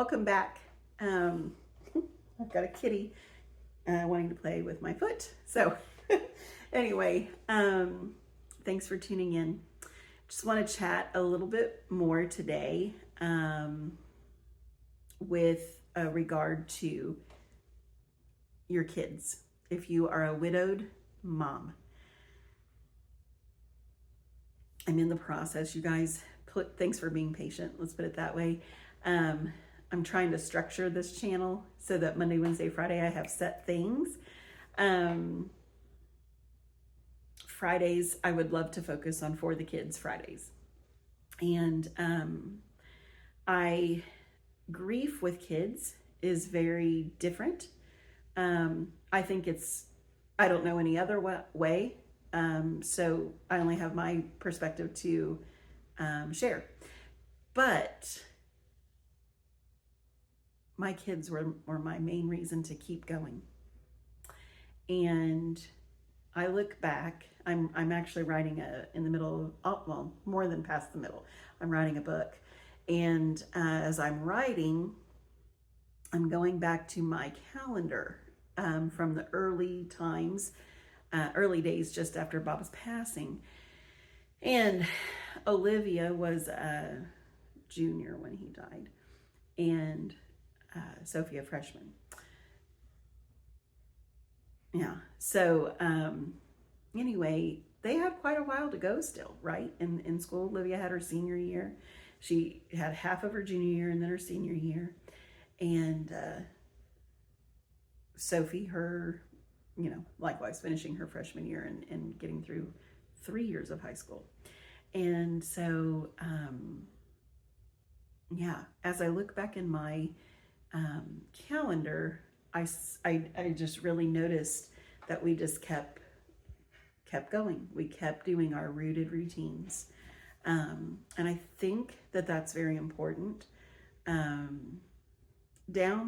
welcome back. I've got a kitty wanting to play with my foot. So anyway, thanks for tuning in. Just want to chat a little bit more today with regard to your kids. If you are a widowed mom, I'm in the process, you guys. Thanks for being patient. Let's put it that way. I'm trying to structure this channel so that Monday, Wednesday, Friday, I have set things. Fridays, I would love to focus on For the Kids Fridays. And grief with kids is very different. I think I don't know any other way. So I only have my perspective to share. But my kids were my main reason to keep going. And I look back, I'm actually writing in the middle of, well, more than past the middle. I'm writing a book. And as I'm writing, I'm going back to my calendar from the early days just after Bob's passing. And Olivia was a junior when he died, and Sophie a freshman. Yeah, so anyway, they had quite a while to go still, right? In school, Olivia had her senior year. She had half of her junior year and then her senior year. And Sophie, her, likewise finishing her freshman year and getting through 3 years of high school. And so, as I look back in my calendar, I just really noticed that we just kept going. We kept doing our rooted routines. And I think that that's very important, down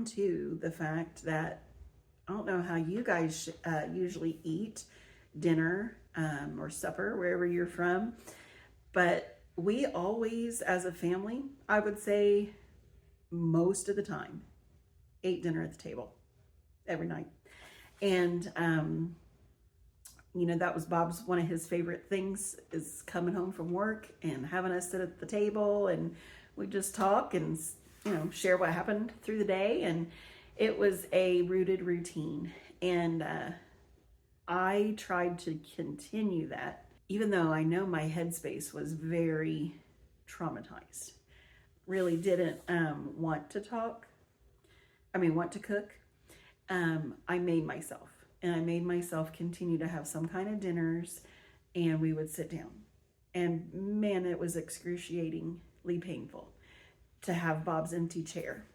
to the fact that I don't know how you guys usually eat dinner or supper, wherever you're from, but we always, as a family, I would say most of the time, ate dinner at the table every night. And, that was Bob's, one of his favorite things is coming home from work and having us sit at the table and we just talk and, share what happened through the day. And it was a rooted routine. And I tried to continue that, even though I know my headspace was very traumatized. Really didn't want to cook. I made myself. And I made myself continue to have some kind of dinners, and we would sit down. And man, it was excruciatingly painful to have Bob's empty chair.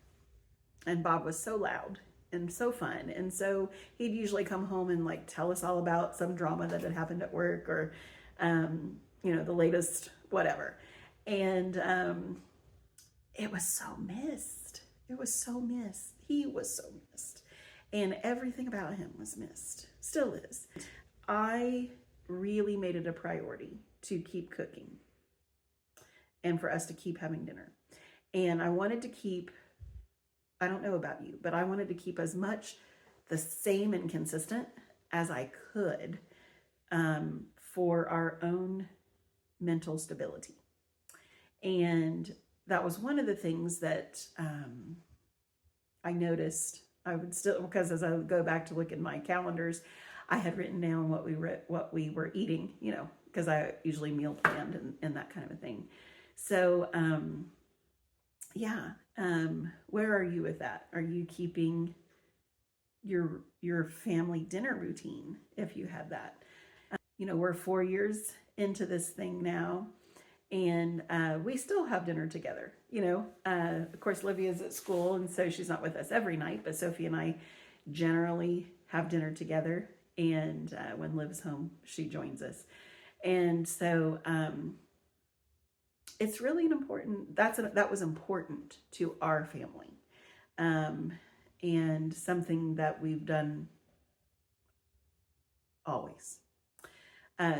And Bob was so loud and so fun. And so he'd usually come home and tell us all about some drama that had happened at work or, the latest whatever. And it was so missed. It was so missed. He was so missed. And everything about him was missed. Still is. I really made it a priority to keep cooking and for us to keep having dinner. And I wanted to keep, I don't know about you, but I wanted to keep as much the same and consistent as I could for our own mental stability. And that was one of the things that I noticed. I would still, because as I go back to look at my calendars, I had written down what we were eating, because I usually meal planned and that kind of a thing. So, where are you with that? Are you keeping your family dinner routine if you had that? We're 4 years into this thing now, and we still have dinner together. Of course, Livia's at school, and so she's not with us every night, but Sophie and I generally have dinner together. And when Liv's home, she joins us. And so it's really that was important to our family, and something that we've done always.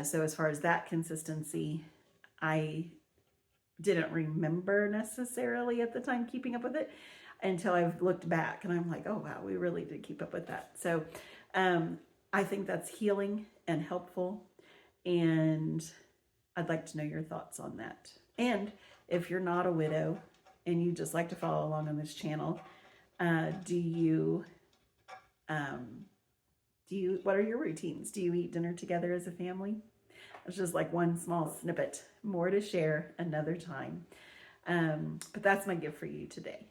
So as far as that consistency, I didn't remember necessarily at the time keeping up with it until I've looked back and I'm like, oh wow, we really did keep up with that. So I think that's healing and helpful, and I'd like to know your thoughts on that. And if you're not a widow and you just like to follow along on this channel, do you what are your routines? Do you eat dinner together as a family? It's just like one small snippet, more to share another time. But that's my gift for you today.